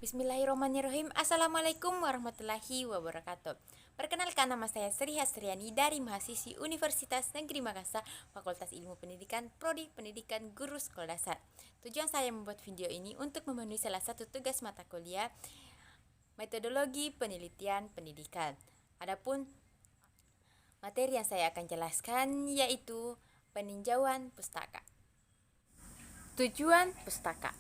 Bismillahirrahmanirrahim. Assalamualaikum warahmatullahi wabarakatuh. Perkenalkan, nama saya Sri Hasriani dari mahasiswi Universitas Negeri Makassar, Fakultas Ilmu Pendidikan, Prodi Pendidikan Guru Sekolah Dasar. Tujuan saya membuat video ini untuk memenuhi salah satu tugas mata kuliah metodologi penelitian pendidikan. Adapun materi yang saya akan jelaskan yaitu peninjauan pustaka. Tujuan pustaka.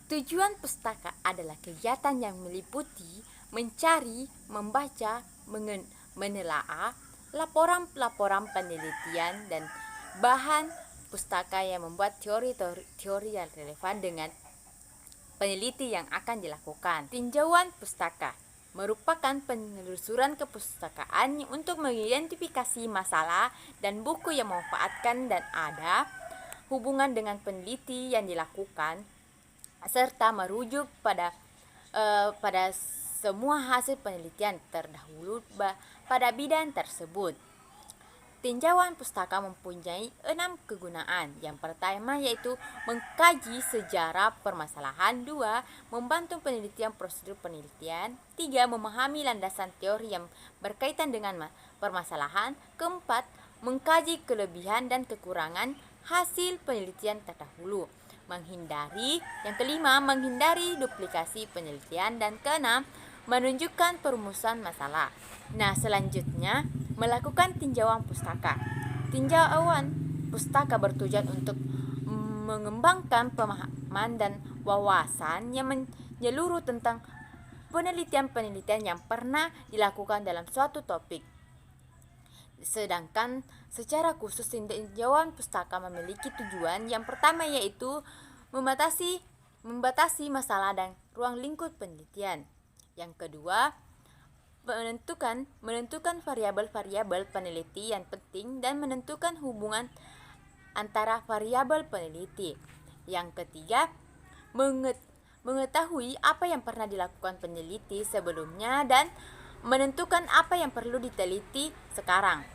Tujuan pustaka adalah kegiatan yang meliputi mencari, membaca, menelaah laporan-laporan penelitian dan bahan pustaka yang membuat teori yang relevan dengan peneliti yang akan dilakukan. Tinjauan pustaka merupakan penelusuran kepustakaan untuk mengidentifikasi masalah dan buku yang memanfaatkan dan ada hubungan dengan peneliti yang dilakukan, serta merujuk pada semua hasil penelitian terdahulu pada bidang tersebut. Tinjauan pustaka mempunyai 6 kegunaan. Yang pertama yaitu mengkaji sejarah permasalahan. 2. Membantu penelitian prosedur penelitian. 3. Memahami landasan teori yang berkaitan dengan permasalahan. 4. Mengkaji kelebihan dan kekurangan hasil penelitian terdahulu. Yang kelima, menghindari duplikasi penelitian. Dan keenam, menunjukkan perumusan masalah. Nah, selanjutnya melakukan tinjauan pustaka. Tinjauan pustaka bertujuan untuk mengembangkan pemahaman dan wawasan yang menyeluruh tentang penelitian-penelitian yang pernah dilakukan dalam suatu topik. Sedangkan secara khusus tinjauan pustaka memiliki tujuan yang pertama yaitu membatasi masalah dan ruang lingkup penelitian. Yang kedua, menentukan variabel-variabel peneliti yang penting dan menentukan hubungan antara variabel peneliti. Yang ketiga, mengetahui apa yang pernah dilakukan peneliti sebelumnya dan menentukan apa yang perlu diteliti sekarang.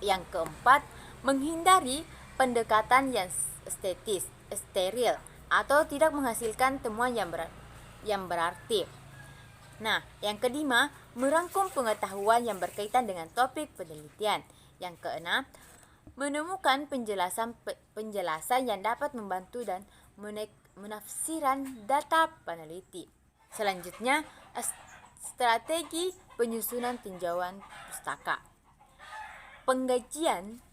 Yang keempat, menghindari pendekatan yang steril atau tidak menghasilkan temuan yang berarti. Nah, yang kelima, merangkum pengetahuan yang berkaitan dengan topik penelitian. Yang keenam, menemukan penjelasan yang dapat membantu dan menafsiran data peneliti. Selanjutnya, strategi penyusunan tinjauan pustaka. Pengkajian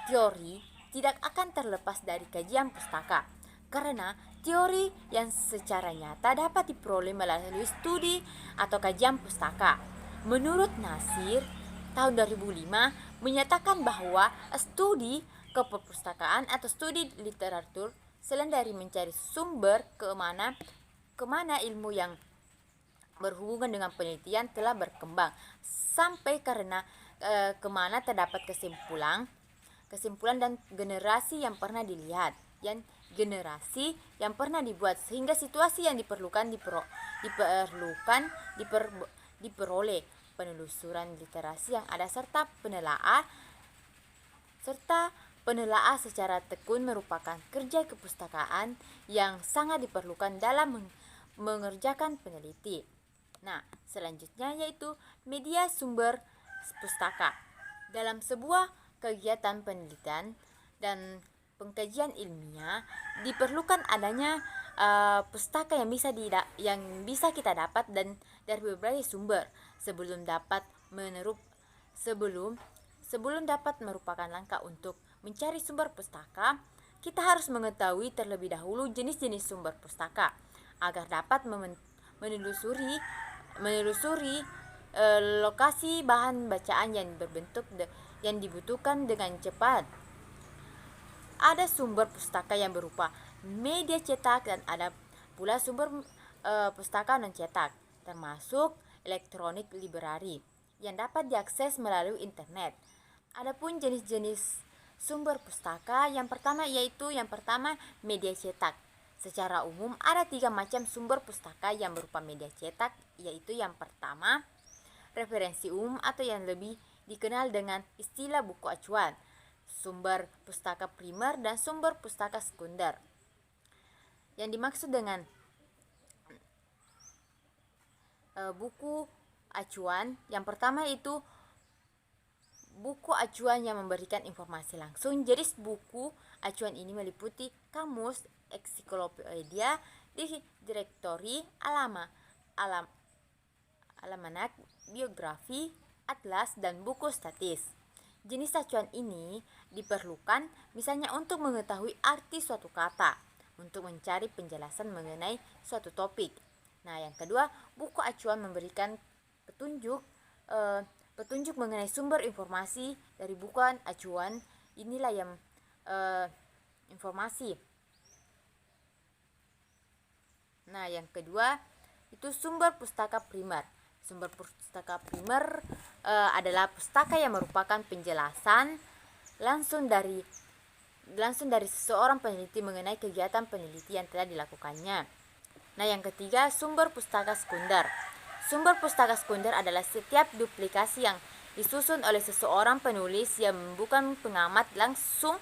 teori tidak akan terlepas dari kajian pustaka, karena teori yang secara nyata dapat diperoleh melalui studi atau kajian pustaka. Menurut Nasir, tahun 2005 menyatakan bahwa studi keperpustakaan atau studi literatur selain dari mencari sumber kemana ilmu yang berhubungan dengan penelitian telah berkembang sampai karena kemana terdapat kesimpulan dan generasi yang pernah dilihat dan generasi yang pernah dibuat, sehingga situasi yang diperoleh penelusuran literasi yang ada serta penelaah secara tekun merupakan kerja kepustakaan yang sangat diperlukan dalam mengerjakan peneliti. Nah, selanjutnya yaitu media sumber pustaka. Dalam sebuah kegiatan penelitian dan pengkajian ilmiah diperlukan adanya pustaka yang bisa kita dapat dan dari berbagai sumber sebelum dapat merupakan langkah untuk mencari sumber pustaka. Kita harus mengetahui terlebih dahulu jenis-jenis sumber pustaka agar dapat menelusuri lokasi bahan bacaan yang dibutuhkan dengan cepat. Ada sumber pustaka yang berupa media cetak dan ada pula sumber pustaka non cetak, termasuk electronic library yang dapat diakses melalui internet. Adapun jenis-jenis sumber pustaka, yang pertama media cetak. Secara umum ada 3 macam sumber pustaka yang berupa media cetak, yaitu yang pertama, referensi umum atau yang lebih dikenal dengan istilah buku acuan, sumber pustaka primer dan sumber pustaka sekunder. Yang dimaksud dengan buku acuan. Yang pertama itu buku acuan yang memberikan informasi langsung. Jenis buku acuan ini meliputi kamus, ensiklopedia, direktori, alamanak, biografi, atlas, dan buku statis. Jenis acuan ini diperlukan misalnya untuk mengetahui arti suatu kata, untuk mencari penjelasan mengenai suatu topik. Nah, yang kedua, buku acuan memberikan petunjuk mengenai sumber informasi dari buku acuan. Inilah yang informasi. Nah, yang kedua itu sumber pustaka primer. Sumber pustaka primer adalah pustaka yang merupakan penjelasan langsung dari seseorang peneliti mengenai kegiatan penelitian yang telah dilakukannya. Nah, yang ketiga, sumber pustaka sekunder. Sumber pustaka sekunder adalah setiap duplikasi yang disusun oleh seseorang penulis yang bukan pengamat langsung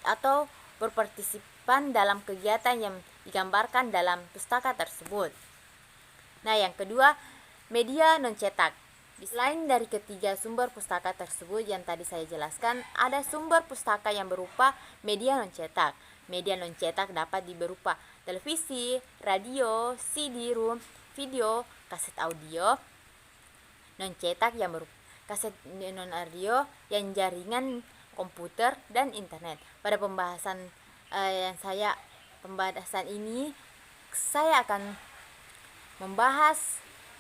atau berpartisipan dalam kegiatan yang digambarkan dalam pustaka tersebut. Nah, yang kedua, media non cetak. Selain dari ketiga sumber pustaka tersebut yang tadi saya jelaskan, ada sumber pustaka yang berupa media non cetak. Media non cetak dapat berupa televisi, radio, CD-ROM, video, kaset audio. Non cetak yang berupa kaset non audio yang jaringan komputer dan internet. Pada pembahasan ini saya akan membahas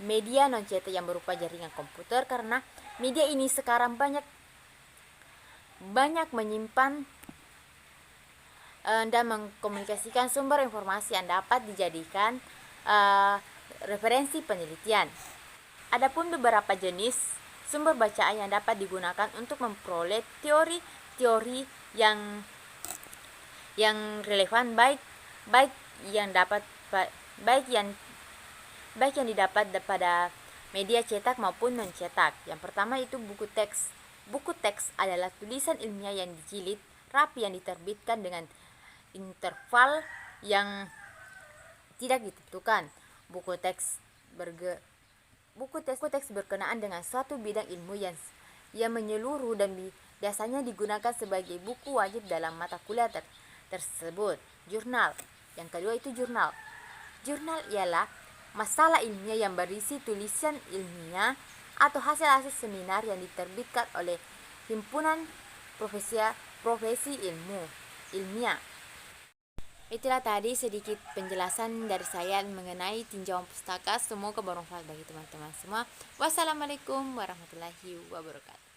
media non cetak yang berupa jaringan komputer, karena media ini sekarang banyak menyimpan dan mengkomunikasikan sumber informasi yang dapat dijadikan referensi penelitian. Adapun beberapa jenis sumber bacaan yang dapat digunakan untuk memperoleh teori-teori yang relevan, baik yang didapat pada media cetak maupun non cetak. Yang pertama itu buku teks. Buku teks adalah tulisan ilmiah yang dijilid rapi yang diterbitkan dengan interval yang tidak ditentukan. Buku teks berkenaan dengan suatu bidang ilmu yang menyeluruh dan biasanya digunakan sebagai buku wajib dalam mata kuliah tersebut. Jurnal. Yang kedua itu jurnal. Jurnal ialah masalah ilmiah yang berisi tulisan ilmiah atau hasil-hasil seminar yang diterbitkan oleh himpunan profesi ilmiah. Itulah tadi sedikit penjelasan dari saya mengenai tinjauan pustaka. Semoga bermanfaat bagi teman-teman semua. Wassalamualaikum warahmatullahi wabarakatuh.